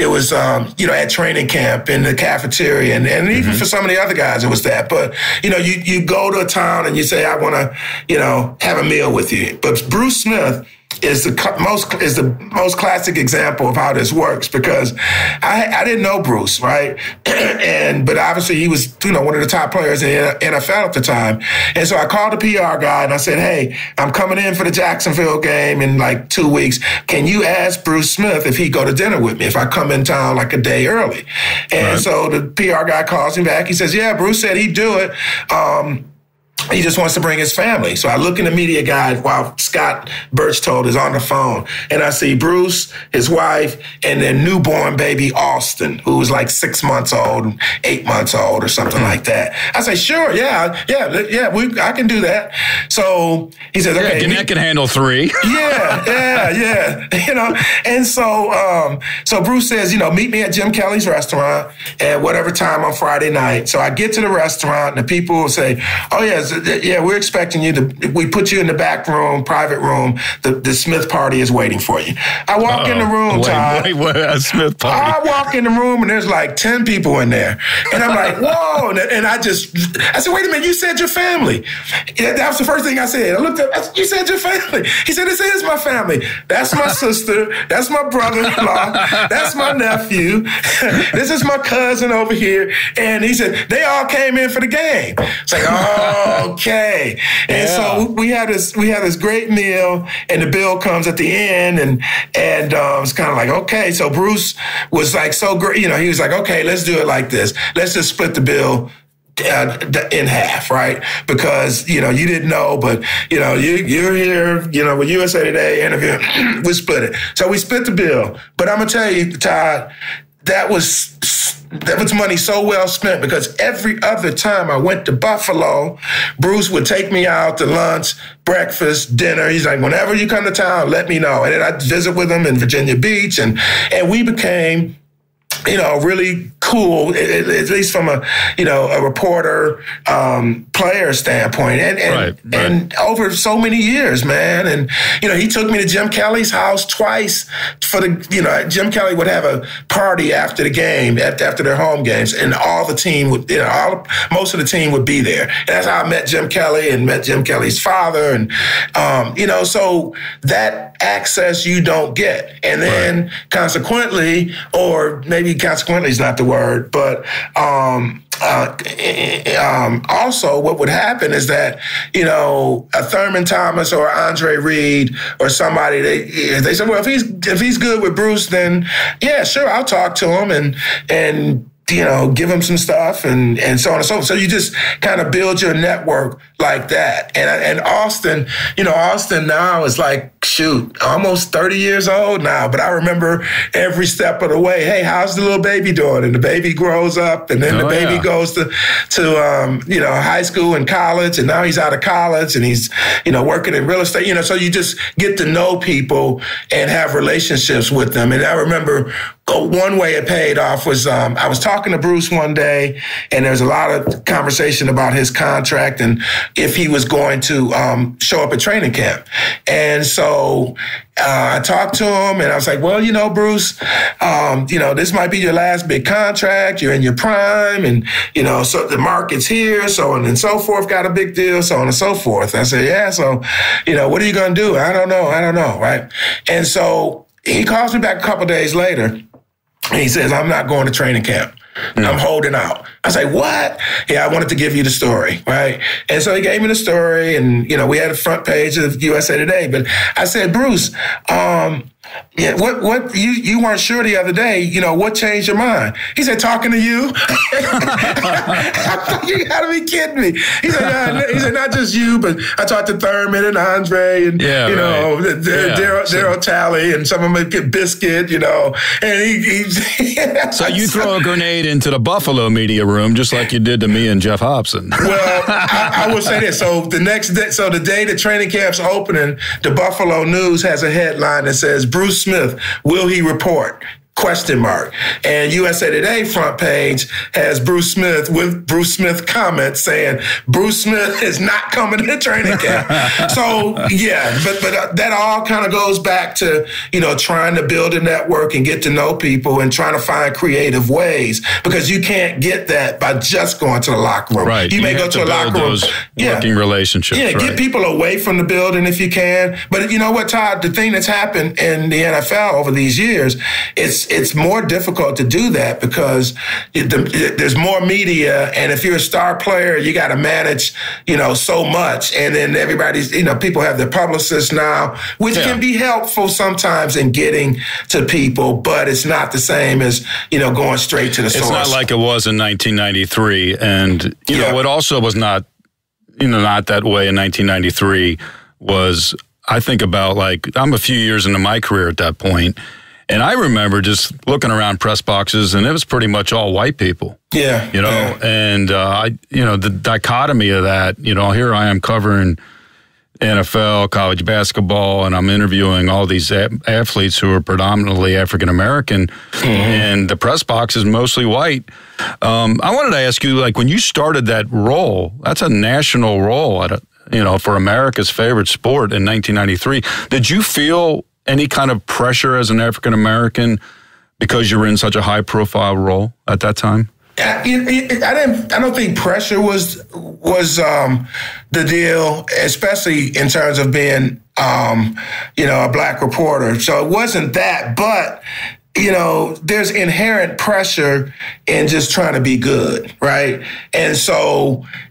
was at training camp in the cafeteria, and even for some of the other guys, it was that. But you go to a town and you say, I want to have a meal with you. But Bruce Smith is the most classic example of how this works, because I didn't know Bruce, right? But obviously he was, one of the top players in the NFL at the time. And so I called the PR guy and I said, hey, I'm coming in for the Jacksonville game in like 2 weeks. Can you ask Bruce Smith if he'd go to dinner with me if I come in town like a day early? And so the PR guy calls me back. He says, yeah, Bruce said he'd do it. He just wants to bring his family. So I look in the media guide while Scott Birchtold is on the phone, and I see Bruce, his wife, and their newborn baby, Austin, who was like 6 months old, 8 months old or something like that. I say, sure, I can do that. So he says, okay. I can handle 3. Yeah. And so Bruce says, meet me at Jim Kelly's restaurant at whatever time on Friday night. So I get to the restaurant and the people will say, oh, we're expecting you we put you in the back room, private room. The Smith party is waiting for you. I walk in the room, Todd. Wait, a Smith party? I walk in the room and there's like 10 people in there. And I'm like, whoa. And I said, wait a minute, you said your family. That was the first thing I said. I looked up, you said your family. He said, this is my family. That's my sister. That's my brother-in-law. That's my nephew. This is my cousin over here. And he said, they all came in for the game. It's like, okay. And so we had this great meal, and the bill comes at the end, and it's kind of like, okay. So Bruce was like so great, he was like, okay, let's do it like this. Let's just split the bill in half, right? Because, you didn't know, but, you're here, with USA Today interviewing, we split it. So we split the bill. But I'm going to tell you, Todd, that was money so well spent, because every other time I went to Buffalo, Bruce would take me out to lunch, breakfast, dinner. He's like, whenever you come to town, let me know. And then I'd visit with him in Virginia Beach, and we became, really cool, at least from a reporter, player standpoint. And over so many years, man. And, he took me to Jim Kelly's house twice Jim Kelly would have a party after the game, after their home games, and all the team would, most of the team would be there. And that's how I met Jim Kelly and met Jim Kelly's father. And, so that access you don't get. And then consequently, or maybe consequently is not the word, but, also what would happen is that, a Thurman Thomas or Andre Reed or somebody, they said, well, if he's good with Bruce, then yeah, sure, I'll talk to him and give him some stuff and so on and so forth. So you just kind of build your network like that. And Austin, Austin now is like, almost 30 years old now. But I remember every step of the way, hey, how's the little baby doing? And the baby grows up, and then the baby goes to high school and college, and now he's out of college and he's, working in real estate. So you just get to know people and have relationships with them. And I remember one way it paid off was I was talking to Bruce one day, and there was a lot of conversation about his contract and if he was going to show up at training camp. And so I talked to him, and I was like, well, Bruce, this might be your last big contract. You're in your prime, and, so the market's here, so on and so forth, got a big deal, so on and so forth. I said, yeah, so, what are you going to do? I don't know, right? And so he calls me back a couple days later, and he says, I'm not going to training camp. I'm holding out. I say, what? Yeah, I wanted to give you the story, right? And so he gave me the story, and, we had a front page of USA Today. But I said, Bruce, what you weren't sure the other day, what changed your mind? He said, talking to you. You gotta be kidding me. He said, not just you, but I talked to Thurman and Andre and, Daryl Talley and some of them get Biscuit, and he So you throw a grenade into the Buffalo media room just like you did to me and Jeff Hobson. Well, I will say this. So the next day, the day the training camp's opening, the Buffalo News has a headline that says, Bruce Smith, will he report? ? And USA Today front page has Bruce Smith with Bruce Smith comments saying Bruce Smith is not coming to training camp. So yeah, but that all kind of goes back to trying to build a network and get to know people and trying to find creative ways, because you can't get that by just going to the locker room. Right. You may go to a locker room, working relationships. Yeah, get people away from the building if you can. But you know what, Todd? The thing that's happened in the NFL over these years, it's more difficult to do that because there's more media, and if you're a star player, you got to manage, so much, and then everybody's, people have their publicists now, which can be helpful sometimes in getting to people, but it's not the same as going straight to the source. It's not like it was in 1993, and what also was not that way in 1993 was, I think about, like, I'm a few years into my career at that point. And I remember just looking around press boxes, and it was pretty much all white people. Yeah. And the dichotomy of that, here I am covering NFL, college basketball, and I'm interviewing all these athletes who are predominantly African-American, and the press box is mostly white. I wanted to ask you, like, when you started that role, that's a national role for America's favorite sport in 1993. Did you feel any kind of pressure as an African-American because you were in such a high-profile role at that time? I don't think pressure was the deal, especially in terms of being, a black reporter. So it wasn't that, but there's inherent pressure in just trying to be good, right? And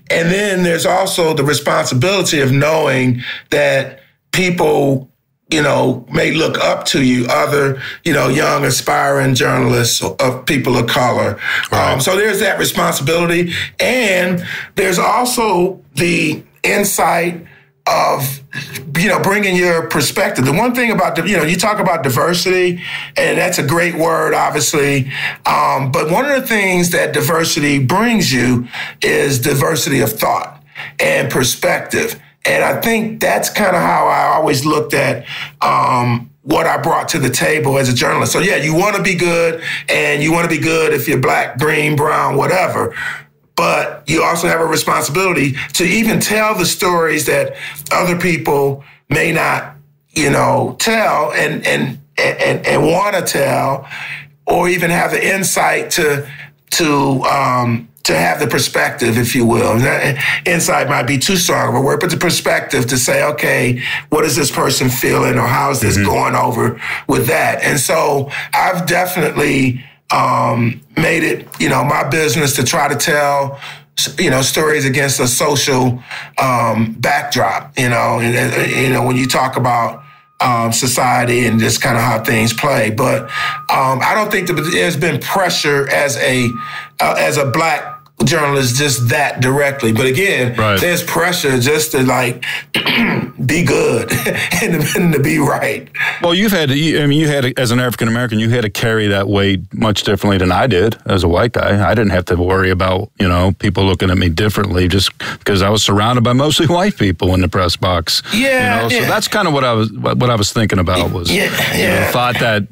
then there's also the responsibility of knowing that people may look up to you, other, young aspiring journalists of people of color. Right. So there's that responsibility. And there's also the insight of, bringing your perspective. The one thing about, you talk about diversity, and that's a great word, obviously. But one of the things that diversity brings you is diversity of thought and perspective. And I think that's kind of how I always looked at what I brought to the table as a journalist. So yeah, you want to be good, and you want to be good if you're black, green, brown, whatever. But you also have a responsibility to even tell the stories that other people may not, tell and want to tell, or even have the insight to have the perspective, if you will. Insight might be too strong of a word, but the perspective to say, okay, what is this person feeling, or how is this going over with that? And so I've definitely made it, my business to try to tell, stories against a social backdrop, and when you talk about society and just kind of how things play. But I don't think that there's been pressure as a black journalist just that directly. But again, there's pressure just to be good and to be right. Well, you had as an African American, you had to carry that weight much differently than I did as a white guy. I didn't have to worry about, people looking at me differently just because I was surrounded by mostly white people in the press box. Yeah. So that's kind of what I was thinking about was, thought that,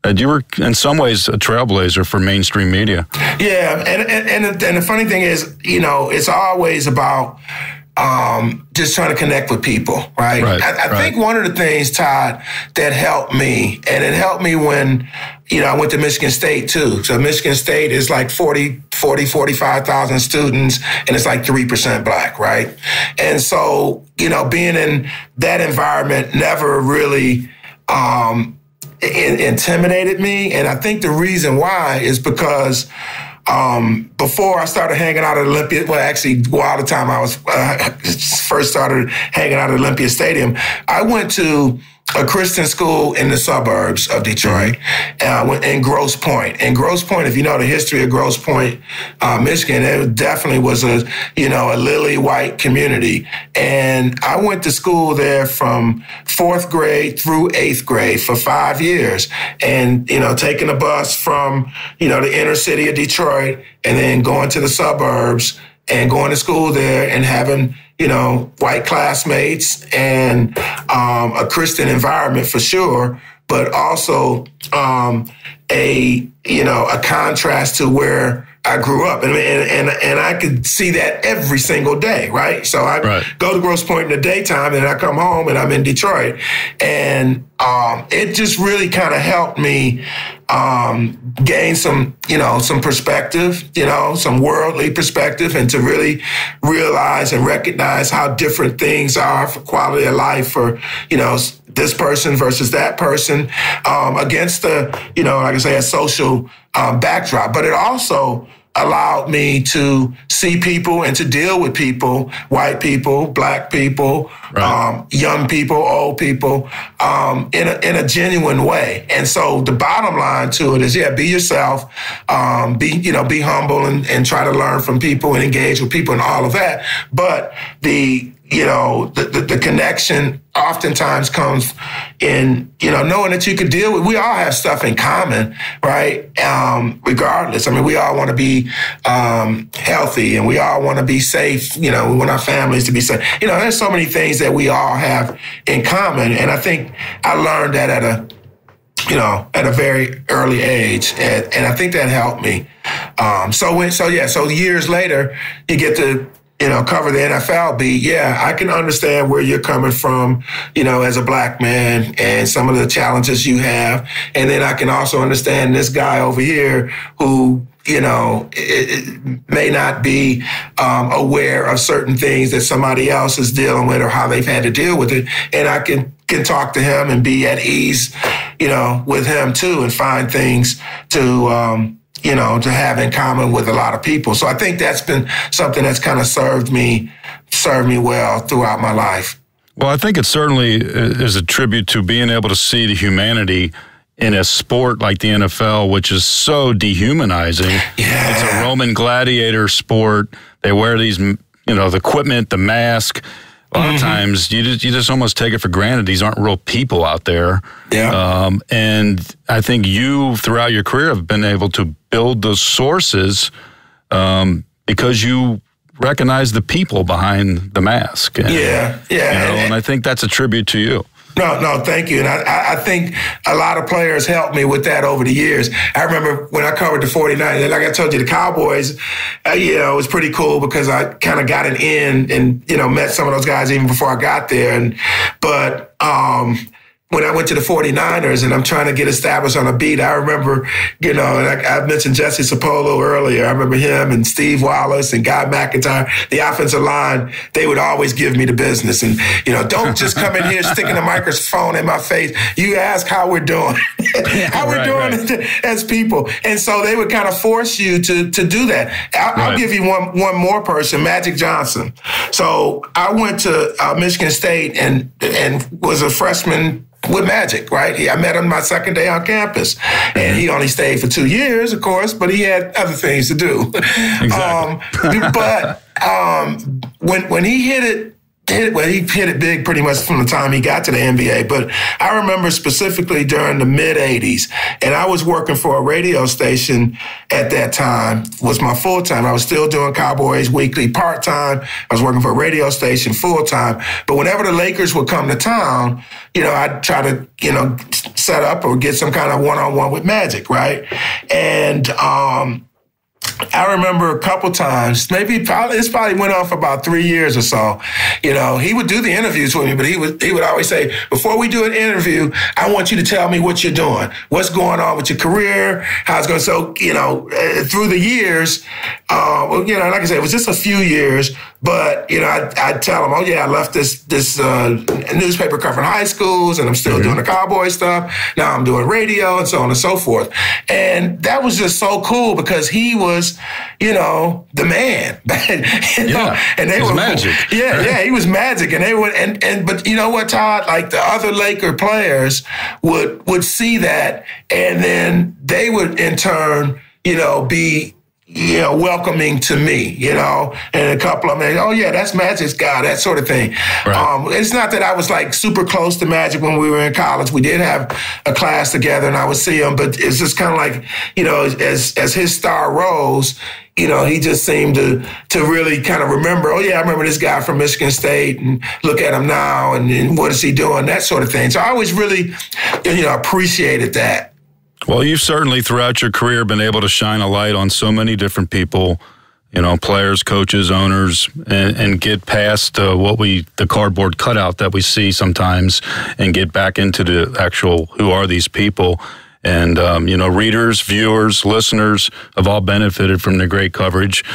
that you were in some ways a trailblazer for mainstream media. Yeah, and the funny thing is, it's always about just trying to connect with people, right? I think one of the things, Todd, that helped me, and it helped me when, I went to Michigan State too. So Michigan State is like 45,000 students, and it's like 3% black, right? And so, being in that environment never really intimidated me. And I think the reason why is because before I started hanging out at Olympia, while the time I was first started hanging out at Olympia Stadium, I went to a Christian school in the suburbs of Detroit, in Grosse Pointe. And Grosse Pointe, if you know the history of Grosse Pointe, Michigan, it definitely was a lily white community. And I went to school there from 4th grade through 8th grade for 5 years. And, taking a bus from, the inner city of Detroit and then going to the suburbs and going to school there and having, white classmates and a Christian environment for sure, but also a contrast to where I grew up. And I could see that every single day, right? So I go to Grosse Pointe in the daytime, and I come home and I'm in Detroit. And it just really kind of helped me gain some perspective, some worldly perspective, and to really realize and recognize how different things are for quality of life for, this person versus that person, against the, like I say, a social backdrop. But it also allowed me to see people and to deal with people, white people, black people, young people, old people, in a genuine way. And so the bottom line to it is, be yourself, be humble and try to learn from people and engage with people and all of that. But the connection oftentimes comes in, knowing that you could deal with, we all have stuff in common, right? Regardless. I mean, we all want to be healthy, and we all want to be safe. We want our families to be safe. There's so many things that we all have in common. And I think I learned that at a very early age. And I think that helped me. So years later, you get to, cover the NFL beat. I can understand where you're coming from, as a black man and some of the challenges you have. And then I can also understand this guy over here who, it may not be aware of certain things that somebody else is dealing with or how they've had to deal with it. And I can talk to him and be at ease, with him too, and find things to have in common with a lot of people. So I think that's been something that's kind of served me well throughout my life. Well, I think it certainly is a tribute to being able to see the humanity in a sport like the NFL, which is so dehumanizing. Yeah. It's a Roman gladiator sport. They wear these, the equipment, the mask. A lot of times you just almost take it for granted. These aren't real people out there. Yeah. And I think you, throughout your career, have been able to build those sources because you recognize the people behind the mask. And, yeah. and I think that's a tribute to you. No, thank you. And I think a lot of players helped me with that over the years. I remember when I covered the 49ers, like I told you, the Cowboys, it was pretty cool because I kind of got an in and, met some of those guys even before I got there. But when I went to the 49ers and I'm trying to get established on a beat, I remember, and I mentioned Jesse Sapolo earlier. I remember him and Steve Wallace and Guy McIntyre, the offensive line, they would always give me the business. And, don't just come in here sticking a microphone in my face. You ask how we're doing, how we're doing as people. And so they would kind of force you to do that. I'll give you one more person, Magic Johnson. So I went to Michigan State and was a freshman with Magic, right? I met him my second day on campus. And he only stayed for 2 years, of course, but he had other things to do. Exactly. When he hit it big pretty much from the time he got to the NBA. But I remember specifically during the mid-'80s, and I was working for a radio station at that time, was my full-time. I was still doing Cowboys Weekly part-time. I was working for a radio station full-time. But whenever the Lakers would come to town, I'd try to, set up or get some kind of one-on-one with Magic, right? And I remember a couple times, this probably went on for about 3 years or so. He would do the interviews with me, but he would always say, before we do an interview, I want you to tell me what you're doing, what's going on with your career, how it's going. So, through the years, like I said, it was just a few years, but, I'd tell him, I left this newspaper covering high schools and I'm still doing the Cowboy stuff. Now I'm doing radio and so on and so forth. And that was just so cool because he was, the man. And they were Magic. Yeah, he was Magic. And they would, but you know what, Todd? Like the other Laker players would see that, and then they would in turn, be welcoming to me, and a couple of them, that's Magic's guy, that sort of thing. Right. It's not that I was like super close to Magic when we were in college. We did have a class together and I would see him, but it's just kind of like, as his star rose, he just seemed to really kind of remember, I remember this guy from Michigan State and look at him now and what is he doing, that sort of thing. So I always really, appreciated that. Well, you've certainly throughout your career been able to shine a light on so many different people, players, coaches, owners, and get past the cardboard cutout that we see sometimes and get back into the actual who are these people. And, readers, viewers, listeners have all benefited from the great coverage.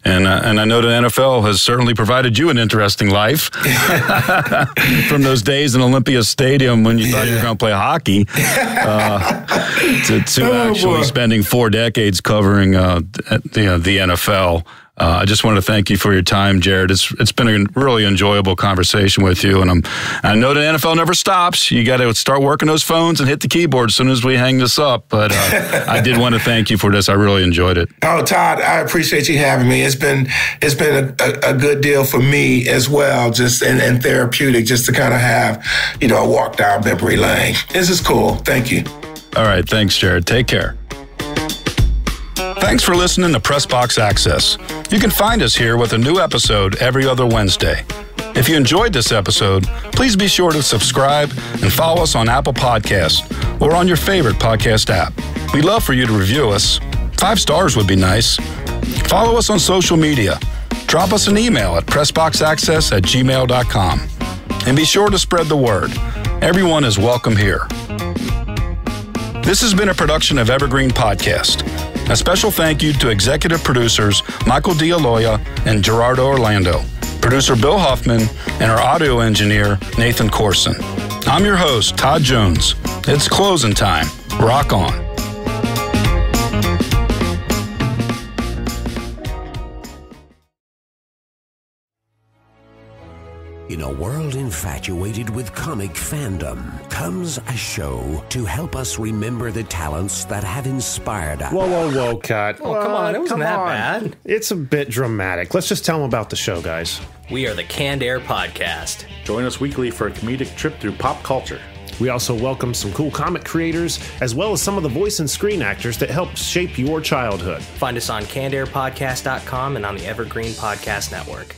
And I know the NFL has certainly provided you an interesting life from those days in Olympia Stadium when you thought you were going to play hockey to actually spending 4 decades covering the NFL. I just want to thank you for your time, Jarrett. It's been a really enjoyable conversation with you, and I know the NFL never stops. You got to start working those phones and hit the keyboard as soon as we hang this up. But I did want to thank you for this. I really enjoyed it. Oh, Todd, I appreciate you having me. It's been a good deal for me as well, just and therapeutic, just to kind of have a walk down memory lane. This is cool. Thank you. All right, thanks, Jarrett. Take care. Thanks for listening to Press Box Access. You can find us here with a new episode every other Wednesday. If you enjoyed this episode, please be sure to subscribe and follow us on Apple Podcasts or on your favorite podcast app. We'd love for you to review us. 5 stars would be nice. Follow us on social media. Drop us an email at pressboxaccess@gmail.com. And be sure to spread the word. Everyone is welcome here. This has been a production of Evergreen Podcast. A special thank you to executive producers Michael D'Aloia and Gerardo Orlando, producer Bill Huffman, and our audio engineer Nathan Corson. I'm your host, Todd Jones. It's closing time. Rock on. In a world infatuated with comic fandom comes a show to help us remember the talents that have inspired us. Whoa, cut. Oh, come on. It wasn't that bad. It's a bit dramatic. Let's just tell them about the show, guys. We are the Canned Air Podcast. Join us weekly for a comedic trip through pop culture. We also welcome some cool comic creators, as well as some of the voice and screen actors that help shape your childhood. Find us on cannedairpodcast.com and on the Evergreen Podcast Network.